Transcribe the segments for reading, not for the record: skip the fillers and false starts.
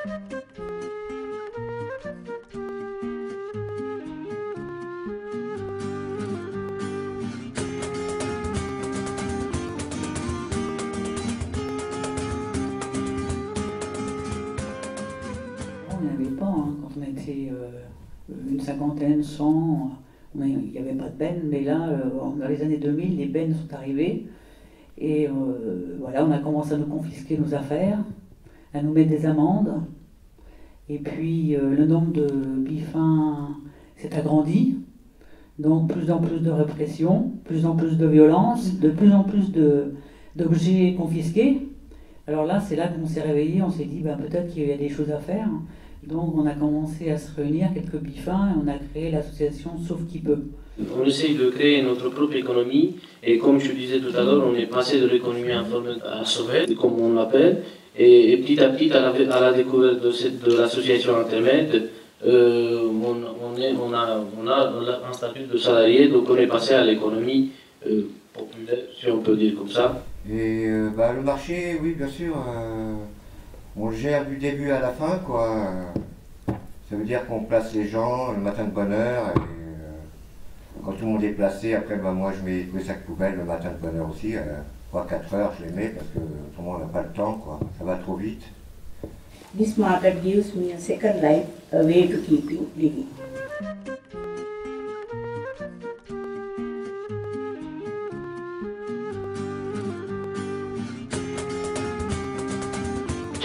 Il n'y en avait pas, hein, quand on était une cinquantaine, 100, il n'y avait pas de bennes, mais là, dans les années 2000, les bennes sont arrivées, et voilà, on a commencé à nous confisquer nos affaires, à nous mettre des amendes, et puis le nombre de bifins s'est agrandi, donc plus en plus de répression, plus en plus de violence, de plus en plus d'objets confisqués. Alors là, c'est là qu'on s'est réveillé, on s'est dit peut-être qu'il y a des choses à faire. Donc on a commencé à se réunir, quelques bifins, et on a créé l'association Sauve qui peut. On essaye de créer notre propre économie, et comme je disais tout à l'heure, on est passé de l'économie informelle à sauvette, comme on l'appelle, et petit à petit, à la découverte de l'association Intermed, on a un statut de salarié, donc on est passé à l'économie populaire, si on peut dire comme ça. Et le marché, oui, bien sûr, on le gère du début à la fin, quoi. Ça veut dire qu'on place les gens le matin de bonne heure, et quand tout le monde est placé, après, moi je mets tous les sacs poubelles le matin de bonne heure aussi, 3-4 heures je les mets, parce que autrement on n'a pas le temps, quoi. Ça va trop vite. This market gives me a second life, a way to keep you living.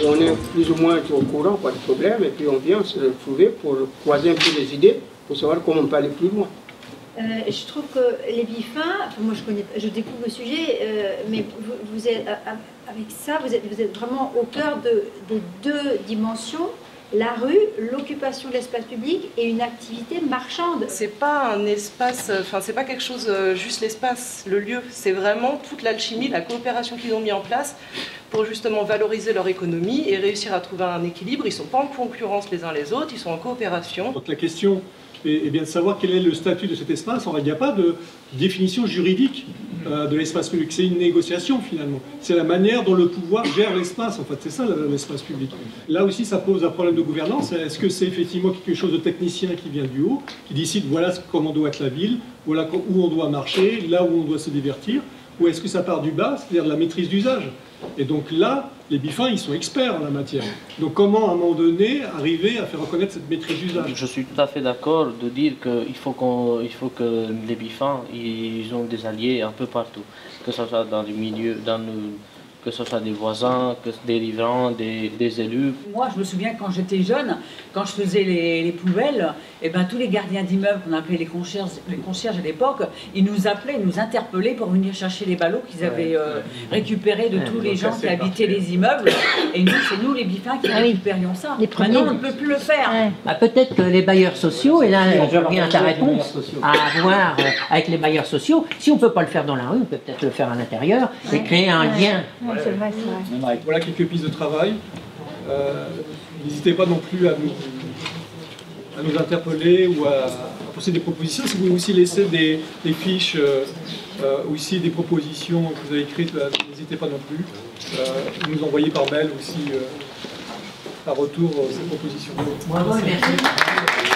On est plus ou moins au courant du problème, et puis on vient se trouver pour croiser un peu les idées, pour savoir comment on peut aller plus loin. Je trouve que les bifins, moi je découvre le sujet, mais vous êtes, avec ça, vous êtes vraiment au cœur des deux dimensions, la rue, l'occupation de l'espace public et une activité marchande. C'est pas un espace, c'est pas quelque chose, juste l'espace, le lieu, c'est vraiment toute l'alchimie, la coopération qu'ils ont mis en place pour justement valoriser leur économie et réussir à trouver un équilibre. Ils sont pas en concurrence les uns les autres, ils sont en coopération. Donc la question est bien de savoir quel est le statut de cet espace. Il n'y a pas de définition juridique de l'espace public, c'est une négociation finalement. C'est la manière dont le pouvoir gère l'espace, en fait, c'est ça l'espace public. Là aussi ça pose un problème de gouvernance. Est-ce que c'est effectivement quelque chose de technicien qui vient du haut, qui décide voilà comment doit être la ville, voilà où on doit marcher, là où on doit se divertir, ou est-ce que ça part du bas, c'est-à-dire de la maîtrise d'usage? Et donc là, les bifins, ils sont experts en la matière. Donc comment, à un moment donné, arriver à faire reconnaître cette maîtrise d'usage? Je suis tout à fait d'accord de dire qu'il faut que les bifins, ils ont des alliés un peu partout. Que ce soit dans les milieux, que ce soit des voisins, des riverains, des élus. Moi, je me souviens quand j'étais jeune, quand je faisais les poubelles, tous les gardiens d'immeubles, qu'on appelait les concierges à l'époque, ils nous appelaient, ils nous interpellaient pour venir chercher les ballots qu'ils avaient récupérés de tous les gens qui habitaient les immeubles. Et nous, c'est nous les bifins qui récupérions ça. Maintenant, on ne peut plus le faire. Peut-être que les bailleurs sociaux, et là je reviens à ta réponse, à avoir avec les bailleurs sociaux, si on ne peut pas le faire dans la rue, on peut peut-être le faire à l'intérieur et créer un lien. C'est vrai, c'est vrai. Voilà quelques pistes de travail. N'hésitez pas non plus à nous interpeller ou à poser des propositions. Si vous aussi laissez des fiches ou aussi des propositions que vous avez écrites, n'hésitez pas non plus. Nous envoyer par mail aussi par retour ces propositions. Bravo, merci.